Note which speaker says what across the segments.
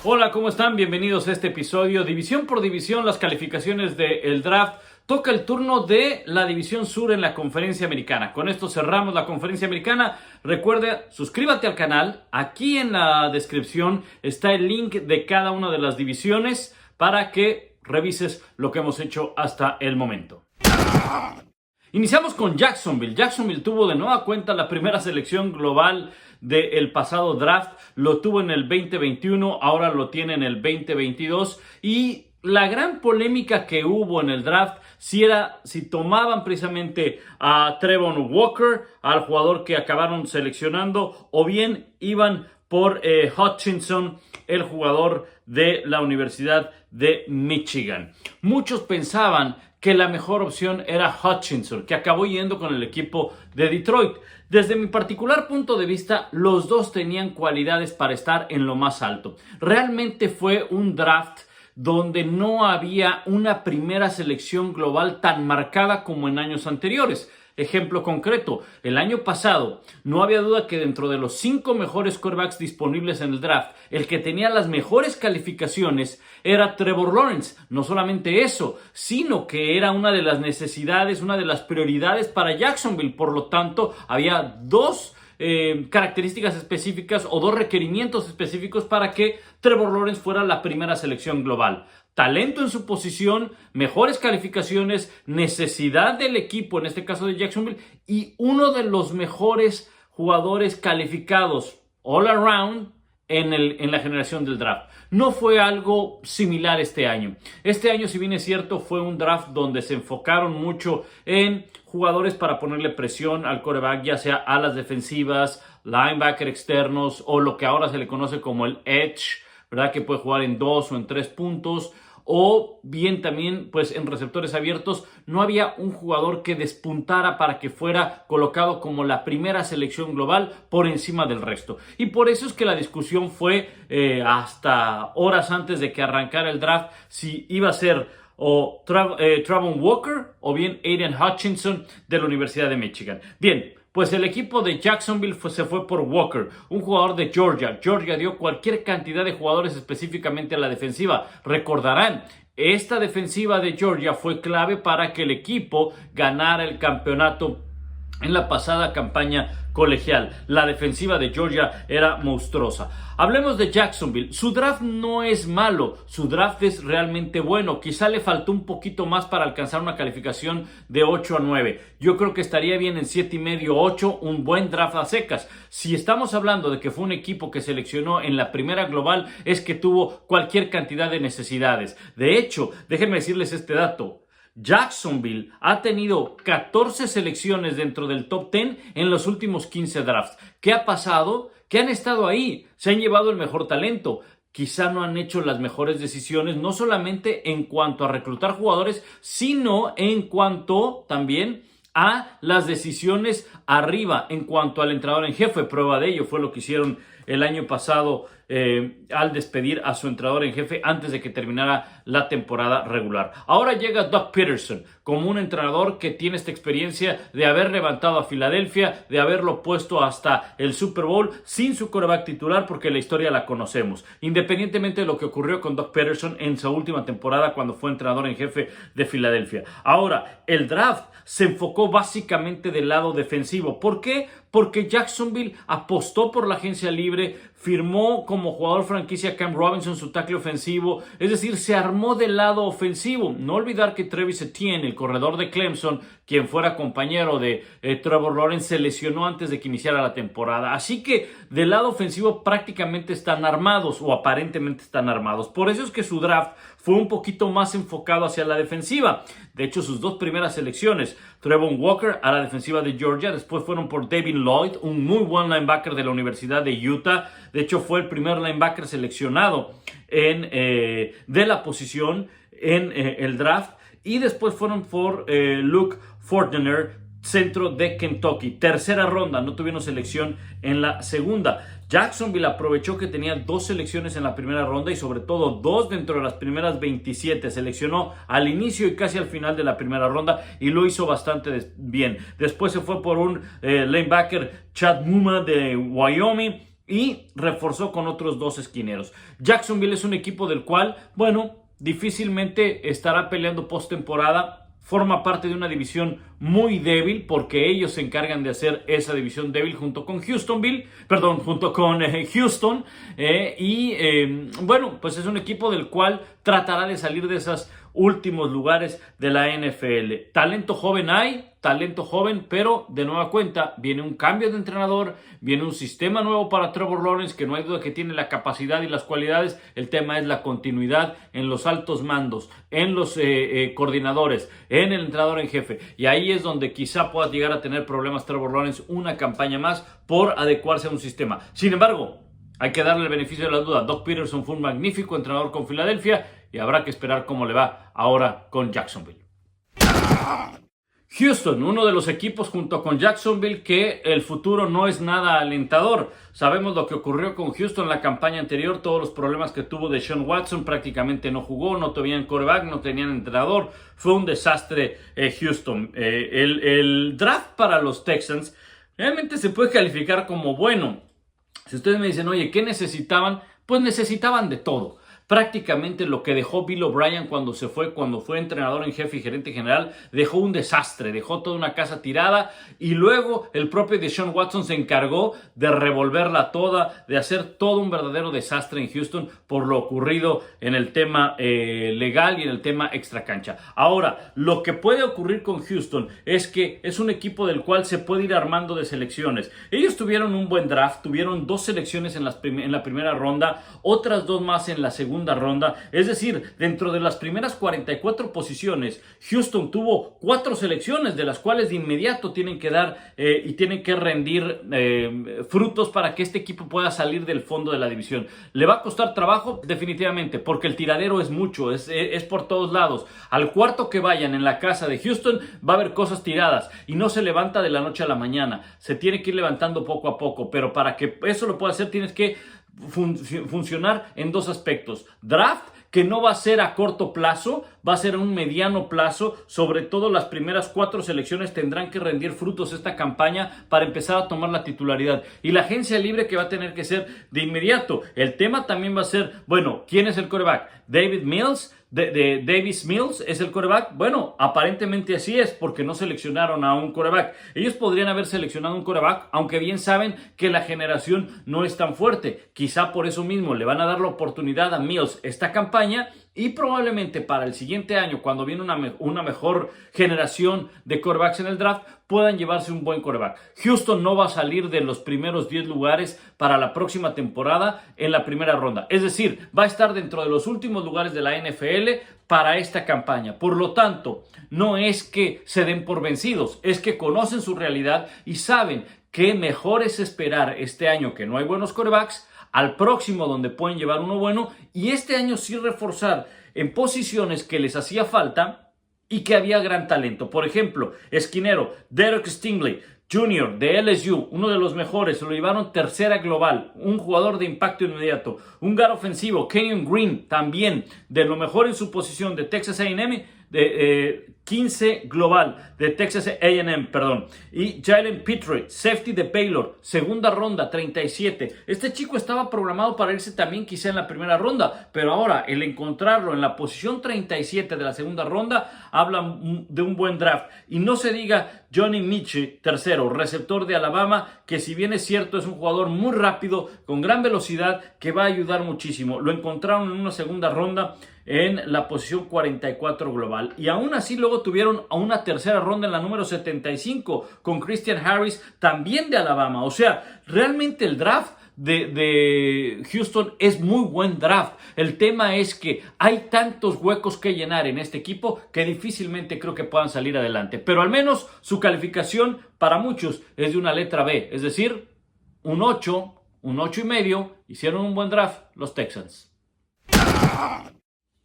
Speaker 1: Hola, ¿cómo están? Bienvenidos a este episodio. División por división, las calificaciones del draft. Toca el turno de la División Sur en la Conferencia Americana. Con esto cerramos la Conferencia Americana. Recuerda, suscríbete al canal. Aquí en la descripción está el link de cada una de las divisiones para que revises lo que hemos hecho hasta el momento. Iniciamos con Jacksonville. Jacksonville tuvo de nueva cuenta la primera selección global del pasado draft. Lo tuvo en el 2021, ahora lo tiene en el 2022. Y la gran polémica que hubo en el draft si tomaban precisamente a Trevor Walker, al jugador que acabaron seleccionando, o bien iban por Hutchinson, el jugador de la Universidad de Michigan. Muchos pensaban que la mejor opción era Hutchinson, que acabó yendo con el equipo de Detroit. Desde mi particular punto de vista, los dos tenían cualidades para estar en lo más alto. Realmente fue un draft donde no había una primera selección global tan marcada como en años anteriores. Ejemplo concreto, el año pasado no había duda que dentro de los 5 mejores quarterbacks disponibles en el draft, el que tenía las mejores calificaciones era Trevor Lawrence. No solamente eso, sino que era una de las necesidades, una de las prioridades para Jacksonville. Por lo tanto, había dos características específicas o dos requerimientos específicos para que Trevor Lawrence fuera la primera selección global. Talento en su posición, mejores calificaciones, necesidad del equipo, en este caso de Jacksonville, y uno de los mejores jugadores calificados all around en la generación del draft. No fue algo similar este año. Este año, si bien es cierto, fue un draft donde se enfocaron mucho en jugadores para ponerle presión al quarterback, ya sea alas defensivas, linebacker externos o lo que ahora se le conoce como el edge, ¿verdad? Que puede jugar en 2 o en 3 puntos. O bien también, pues en receptores abiertos, no había un jugador que despuntara para que fuera colocado como la primera selección global por encima del resto. Y por eso es que la discusión fue hasta horas antes de que arrancara el draft si iba a ser o Travon Walker o bien Aiden Hutchinson de la Universidad de Michigan. Bien. Pues el equipo de Jacksonville se fue por Walker, un jugador de Georgia. Georgia dio cualquier cantidad de jugadores específicamente a la defensiva. Recordarán, esta defensiva de Georgia fue clave para que el equipo ganara el campeonato en la pasada campaña colegial. La defensiva de Georgia era monstruosa. Hablemos de Jacksonville. Su draft no es malo, su draft es realmente bueno. Quizá le faltó un poquito más para alcanzar una calificación de 8 a 9. Yo creo que estaría bien en 7.5, 8, un buen draft a secas. Si estamos hablando de que fue un equipo que seleccionó en la primera global, es que tuvo cualquier cantidad de necesidades. De hecho, déjenme decirles este dato. Jacksonville ha tenido 14 selecciones dentro del top 10 en los últimos 15 drafts. ¿Qué ha pasado? Que han estado ahí, se han llevado el mejor talento. Quizá no han hecho las mejores decisiones, no solamente en cuanto a reclutar jugadores, sino en cuanto también a las decisiones arriba, en cuanto al entrenador en jefe. Prueba de ello fue lo que hicieron el año pasado al despedir a su entrenador en jefe antes de que terminara la temporada regular. Ahora llega Doug Peterson como un entrenador que tiene esta experiencia de haber levantado a Filadelfia, de haberlo puesto hasta el Super Bowl sin su quarterback titular, porque la historia la conocemos. Independientemente de lo que ocurrió con Doug Peterson en su última temporada cuando fue entrenador en jefe de Filadelfia. Ahora, el draft se enfocó básicamente del lado defensivo. ¿Por qué? Porque Jacksonville apostó por la agencia libre, firmó como jugador franquicia Cam Robinson, su tackle ofensivo, es decir, se armó del lado ofensivo. No olvidar que Travis Etienne, el corredor de Clemson, quien fuera compañero de Trevor Lawrence, se lesionó antes de que iniciara la temporada. Así que del lado ofensivo prácticamente están armados o aparentemente están armados. Por eso es que su draft fue un poquito más enfocado hacia la defensiva. De hecho, sus dos primeras selecciones, Trevor Walker a la defensiva de Georgia, después fueron por Devin Lloyd, un muy buen linebacker de la Universidad de Utah. De hecho, fue el primer linebacker seleccionado de la posición en el draft. Y después fueron por Luke Fortner, centro de Kentucky. Tercera ronda, no tuvieron selección en la segunda. Jacksonville aprovechó que tenía 2 selecciones en la primera ronda y sobre todo 2 dentro de las primeras 27. Seleccionó al inicio y casi al final de la primera ronda y lo hizo bastante bien. Después se fue por un linebacker, Chad Muma de Wyoming, y reforzó con otros 2 esquineros. Jacksonville es un equipo del cual, bueno, difícilmente estará peleando postemporada. Forma parte de una división muy débil porque ellos se encargan de hacer esa división débil junto con Houston. Bueno, pues es un equipo del cual tratará de salir de esos últimos lugares de la NFL. Talento joven hay, talento joven, pero de nueva cuenta viene un cambio de entrenador, viene un sistema nuevo para Trevor Lawrence, que no hay duda que tiene la capacidad y las cualidades. El tema es la continuidad en los altos mandos, en los coordinadores, en el entrenador en jefe, y ahí es donde quizá pueda llegar a tener problemas Trevor Lawrence una campaña más por adecuarse a un sistema. Sin embargo, hay que darle el beneficio de la duda. Doug Peterson fue un magnífico entrenador con Filadelfia y habrá que esperar cómo le va ahora con Jacksonville. Houston, uno de los equipos junto con Jacksonville que el futuro no es nada alentador. Sabemos lo que ocurrió con Houston en la campaña anterior, todos los problemas que tuvo Deshaun Watson, prácticamente no jugó, no tenían quarterback, no tenían entrenador. Fue un desastre Houston. El draft para los Texans realmente se puede calificar como bueno. Si ustedes me dicen, oye, ¿qué necesitaban? Pues necesitaban de todo. Prácticamente lo que dejó Bill O'Brien cuando fue entrenador en jefe y gerente general, dejó un desastre, dejó toda una casa tirada, y luego el propio Deshaun Watson se encargó de revolverla toda, de hacer todo un verdadero desastre en Houston por lo ocurrido en el tema legal y en el tema extracancha. Ahora, lo que puede ocurrir con Houston es que es un equipo del cual se puede ir armando de selecciones. Ellos tuvieron un buen draft, tuvieron 2 selecciones en la primera ronda, otras 2 más en la segunda ronda, es decir, dentro de las primeras 44 posiciones, Houston tuvo 4 selecciones, de las cuales de inmediato tienen que dar y tienen que rendir frutos para que este equipo pueda salir del fondo de la división. ¿Le va a costar trabajo? Definitivamente, porque el tiradero es mucho, es por todos lados. Al cuarto que vayan en la casa de Houston va a haber cosas tiradas y no se levanta de la noche a la mañana, se tiene que ir levantando poco a poco, pero para que eso lo pueda hacer tienes que funcionar en 2 aspectos. Draft, que no va a ser a corto plazo, va a ser a un mediano plazo. Sobre todo las primeras 4 selecciones tendrán que rendir frutos esta campaña para empezar a tomar la titularidad. Y la agencia libre, que va a tener que ser de inmediato. El tema también va a ser, bueno, ¿quién es el quarterback? Davis Mills es el quarterback. Bueno, aparentemente así es, porque no seleccionaron a un quarterback. Ellos podrían haber seleccionado un quarterback, aunque bien saben que la generación no es tan fuerte. Quizá por eso mismo le van a dar la oportunidad a Mills esta campaña, y probablemente para el siguiente año, cuando viene una mejor generación de quarterbacks en el draft, puedan llevarse un buen quarterback. Houston no va a salir de los primeros 10 lugares para la próxima temporada en la primera ronda. Es decir, va a estar dentro de los últimos lugares de la NFL para esta campaña. Por lo tanto, no es que se den por vencidos, es que conocen su realidad y saben que mejor es esperar este año que no hay buenos quarterbacks, al próximo donde pueden llevar uno bueno, y este año sí reforzar en posiciones que les hacía falta y que había gran talento. Por ejemplo, esquinero, Derek Stingley Jr. de LSU, uno de los mejores, lo llevaron tercera global, un jugador de impacto inmediato. Un guard ofensivo, Kenyon Green, también de lo mejor en su posición, de Texas A&M, de 15 global de Texas A&M, y Jalen Pitre, safety de Baylor, segunda ronda, 37. Este chico estaba programado para irse también quizá en la primera ronda, pero ahora el encontrarlo en la posición 37 de la segunda ronda habla de un buen draft. Y no se diga Johnny Michie, tercero, receptor de Alabama, que si bien es cierto es un jugador muy rápido, con gran velocidad, que va a ayudar muchísimo. Lo encontraron en una segunda ronda en la posición 44 global, y aún así luego tuvieron a una tercera ronda en la número 75 con Christian Harris, también de Alabama. O sea, realmente el draft de Houston es muy buen draft. El tema es que hay tantos huecos que llenar en este equipo que difícilmente creo que puedan salir adelante, pero al menos su calificación para muchos es de una letra B, es decir, un 8 y medio. Hicieron un buen draft los Texans.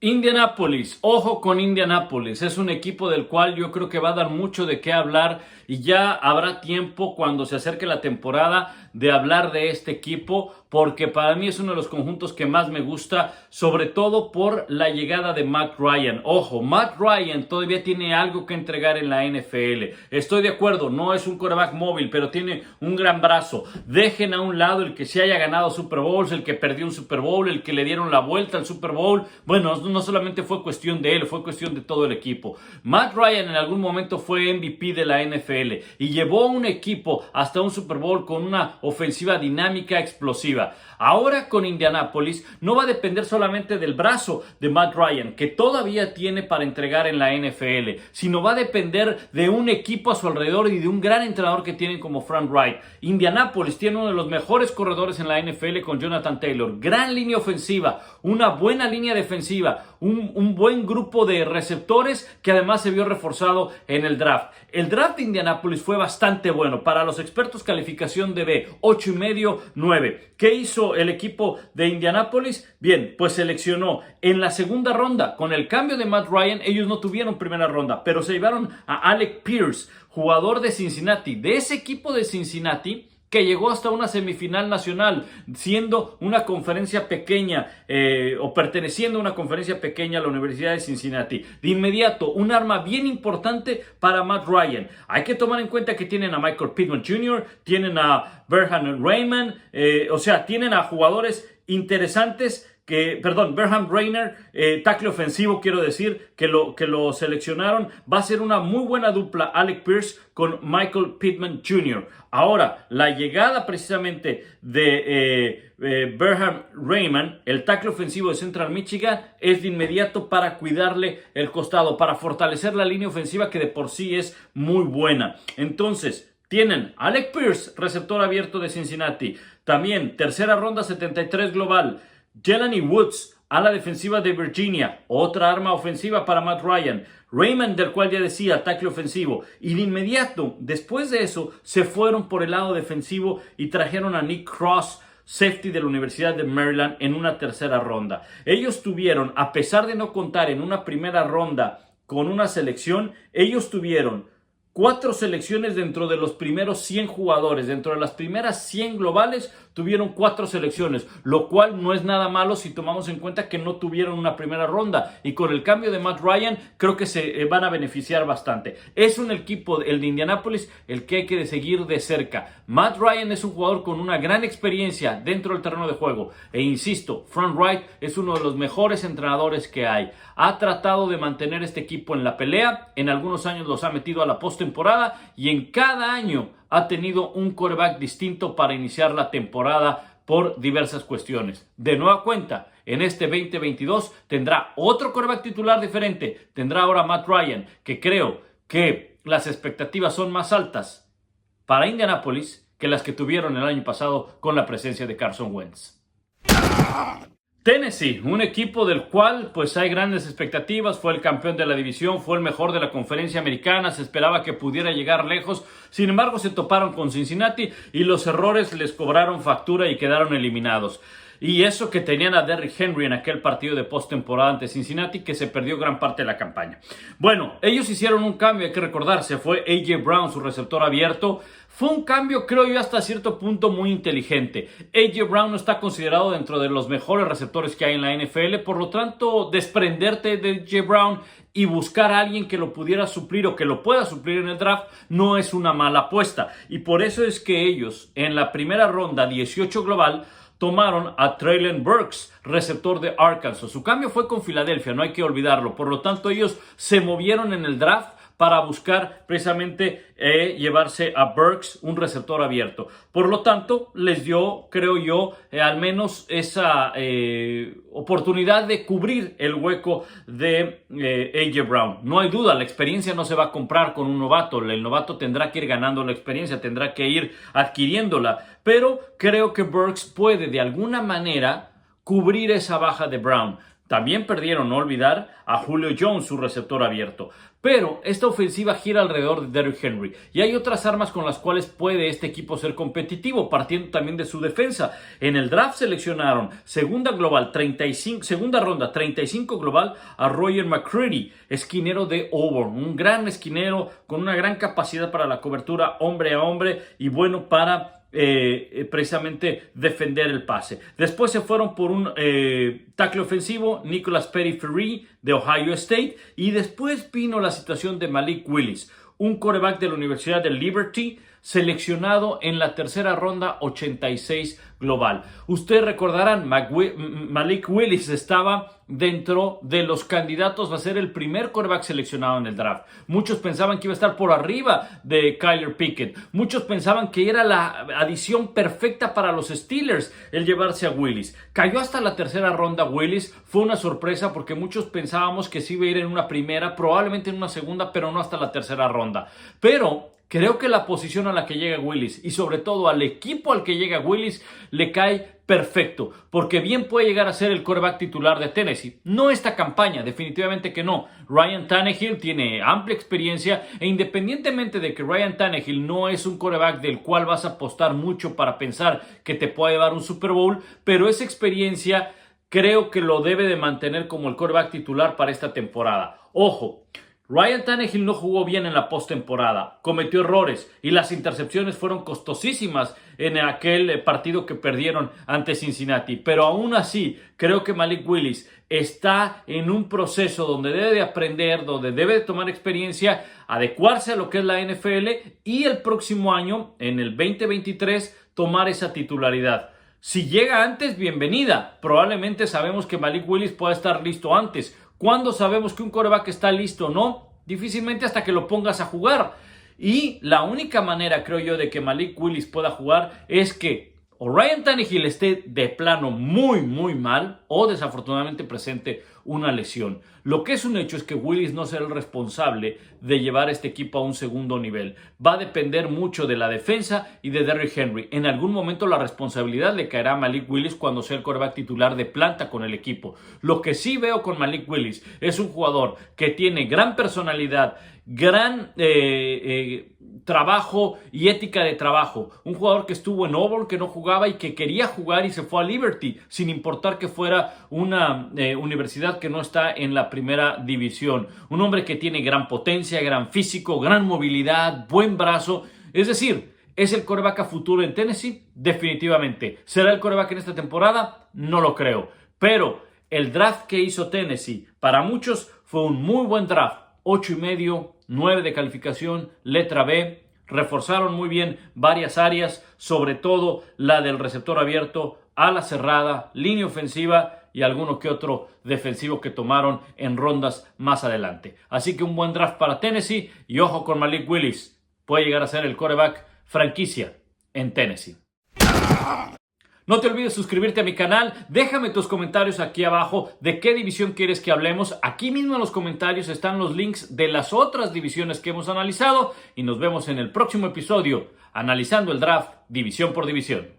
Speaker 1: Indianapolis, ojo con Indianapolis, es un equipo del cual yo creo que va a dar mucho de qué hablar y ya habrá tiempo cuando se acerque la temporada de hablar de este equipo, porque para mí es uno de los conjuntos que más me gusta, sobre todo por la llegada de Matt Ryan. Ojo, Matt Ryan todavía tiene algo que entregar en la NFL. Estoy de acuerdo, no es un quarterback móvil, pero tiene un gran brazo. Dejen a un lado el que se haya ganado Super Bowls, el que perdió un Super Bowl, el que le dieron la vuelta al Super Bowl. Bueno, no solamente fue cuestión de él, fue cuestión de todo el equipo. Matt Ryan en algún momento fue MVP de la NFL y llevó un equipo hasta un Super Bowl con una ofensiva dinámica, explosiva. Ahora con Indianapolis no va a depender solamente del brazo de Matt Ryan, que todavía tiene para entregar en la NFL, sino va a depender de un equipo a su alrededor y de un gran entrenador que tienen como Frank Reich. Indianapolis tiene uno de los mejores corredores en la NFL con Jonathan Taylor, gran línea ofensiva, una buena línea defensiva, un buen grupo de receptores que además se vio reforzado en el draft. El draft de Indianapolis fue bastante bueno. Para los expertos, calificación de B, 8.5, 9. ¿Qué hizo el equipo de Indianapolis? Bien, pues seleccionó en la segunda ronda. Con el cambio de Matt Ryan, ellos no tuvieron primera ronda, pero se llevaron a Alec Pierce, jugador de Cincinnati. De ese equipo de Cincinnati que llegó hasta una semifinal nacional, siendo una conferencia pequeña o perteneciendo a una conferencia pequeña a la Universidad de Cincinnati. De inmediato, un arma bien importante para Matt Ryan. Hay que tomar en cuenta que tienen a Michael Pittman Jr., tienen a Berhan Raymond, tienen a jugadores interesantes. Berham Rainer, tackle ofensivo, quiero decir, que lo seleccionaron. Va a ser una muy buena dupla Alec Pierce con Michael Pittman Jr. Ahora, la llegada precisamente de Berham Raymond, el tackle ofensivo de Central Michigan, es de inmediato para cuidarle el costado, para fortalecer la línea ofensiva que de por sí es muy buena. Entonces, tienen Alec Pierce, receptor abierto de Cincinnati. También, tercera ronda, 73 global. Jelani Woods, a la defensiva de Virginia, otra arma ofensiva para Matt Ryan. Raymond, del cual ya decía, tackle ofensivo. Y de inmediato, después de eso, se fueron por el lado defensivo y trajeron a Nick Cross, safety de la Universidad de Maryland, en una tercera ronda. Ellos tuvieron, a pesar de no contar en una primera ronda con una selección, ellos tuvieron 4 selecciones dentro de los primeros 100 jugadores. Dentro de las primeras 100 globales tuvieron 4 selecciones, lo cual no es nada malo si tomamos en cuenta que no tuvieron una primera ronda. Y con el cambio de Matt Ryan creo que se van a beneficiar bastante. Es un equipo, el de Indianapolis, el que hay que seguir de cerca. Matt Ryan es un jugador con una gran experiencia dentro del terreno de juego. E insisto, Frank Reich es uno de los mejores entrenadores que hay. Ha tratado de mantener este equipo en la pelea. En algunos años los ha metido a la postemporada y en cada año ha tenido un quarterback distinto para iniciar la temporada por diversas cuestiones. De nueva cuenta, en este 2022 tendrá otro quarterback titular diferente. Tendrá ahora Matt Ryan, que creo que las expectativas son más altas para Indianapolis que las que tuvieron el año pasado con la presencia de Carson Wentz. Tennessee, un equipo del cual pues hay grandes expectativas, fue el campeón de la división, fue el mejor de la conferencia americana, se esperaba que pudiera llegar lejos, sin embargo se toparon con Cincinnati y los errores les cobraron factura y quedaron eliminados. Y eso que tenían a Derrick Henry en aquel partido de postemporada ante Cincinnati, que se perdió gran parte de la campaña. Bueno, ellos hicieron un cambio, hay que recordar, se fue A.J. Brown, su receptor abierto. Fue un cambio, creo yo, hasta cierto punto muy inteligente. A.J. Brown no está considerado dentro de los mejores receptores que hay en la NFL, por lo tanto, desprenderte de A.J. Brown y buscar a alguien que lo pudiera suplir o que lo pueda suplir en el draft no es una mala apuesta. Y por eso es que ellos, en la primera ronda, 18 global, tomaron a Treylon Burks, receptor de Arkansas. Su cambio fue con Filadelfia, no hay que olvidarlo. Por lo tanto, ellos se movieron en el draft para buscar precisamente llevarse a Burks, un receptor abierto. Por lo tanto, les dio, creo yo, al menos esa oportunidad de cubrir el hueco de A.J. Brown. No hay duda, la experiencia no se va a comprar con un novato. El novato tendrá que ir ganando la experiencia, tendrá que ir adquiriéndola. Pero creo que Burks puede de alguna manera cubrir esa baja de Brown. También perdieron, no olvidar, a Julio Jones, su receptor abierto. Pero esta ofensiva gira alrededor de Derrick Henry. Y hay otras armas con las cuales puede este equipo ser competitivo, partiendo también de su defensa. En el draft seleccionaron segunda ronda 35 global a Roger McCready, esquinero de Auburn. Un gran esquinero con una gran capacidad para la cobertura hombre a hombre y bueno para precisamente defender el pase. Después se fueron por un tackle ofensivo, Nicholas Petty-Ferry de Ohio State, y después vino la situación de Malik Willis, un quarterback de la Universidad de Liberty, seleccionado en la tercera ronda 86 global. Ustedes recordarán, Malik Willis estaba dentro de los candidatos a ser el primer quarterback seleccionado en el draft. Muchos pensaban que iba a estar por arriba de Kyler Pickett. Muchos pensaban que era la adición perfecta para los Steelers el llevarse a Willis. Cayó hasta la tercera ronda Willis. Fue una sorpresa porque muchos pensábamos que sí iba a ir en una primera, probablemente en una segunda, pero no hasta la tercera ronda. Pero creo que la posición a la que llega Willis y sobre todo al equipo al que llega Willis le cae perfecto, porque bien puede llegar a ser el quarterback titular de Tennessee. No esta campaña, definitivamente que no. Ryan Tannehill tiene amplia experiencia e independientemente de que Ryan Tannehill no es un quarterback del cual vas a apostar mucho para pensar que te puede llevar un Super Bowl, pero esa experiencia creo que lo debe de mantener como el quarterback titular para esta temporada. Ojo, Ryan Tannehill no jugó bien en la postemporada, cometió errores y las intercepciones fueron costosísimas en aquel partido que perdieron ante Cincinnati. Pero aún así, creo que Malik Willis está en un proceso donde debe de aprender, donde debe de tomar experiencia, adecuarse a lo que es la NFL y el próximo año, en el 2023, tomar esa titularidad. Si llega antes, bienvenida. Probablemente sabemos que Malik Willis pueda estar listo antes. ¿Cuándo sabemos que un quarterback está listo o no? Difícilmente hasta que lo pongas a jugar. Y la única manera, creo yo, de que Malik Willis pueda jugar es que o Ryan Tannehill esté de plano muy, muy mal o desafortunadamente presente una lesión. Lo que es un hecho es que Willis no será el responsable de llevar este equipo a un segundo nivel. Va a depender mucho de la defensa y de Derrick Henry. En algún momento la responsabilidad le caerá a Malik Willis cuando sea el quarterback titular de planta con el equipo. Lo que sí veo con Malik Willis es un jugador que tiene gran personalidad, gran trabajo y ética de trabajo. Un jugador que estuvo en Auburn, que no jugaba y que quería jugar y se fue a Liberty, sin importar que fuera una universidad que no está en la primera división. Un hombre que tiene gran potencia, gran físico, gran movilidad, buen brazo. Es decir, ¿es el quarterback a futuro en Tennessee? Definitivamente. ¿Será el quarterback en esta temporada? No lo creo. Pero el draft que hizo Tennessee, para muchos fue un muy buen draft. 8.5, 9 de calificación, letra B. Reforzaron muy bien varias áreas, sobre todo la del receptor abierto, ala cerrada, línea ofensiva y alguno que otro defensivo que tomaron en rondas más adelante. Así que un buen draft para Tennessee y ojo con Malik Willis. Puede llegar a ser el quarterback franquicia en Tennessee. No te olvides suscribirte a mi canal, déjame tus comentarios aquí abajo de qué división quieres que hablemos. Aquí mismo en los comentarios están los links de las otras divisiones que hemos analizado y nos vemos en el próximo episodio analizando el draft división por división.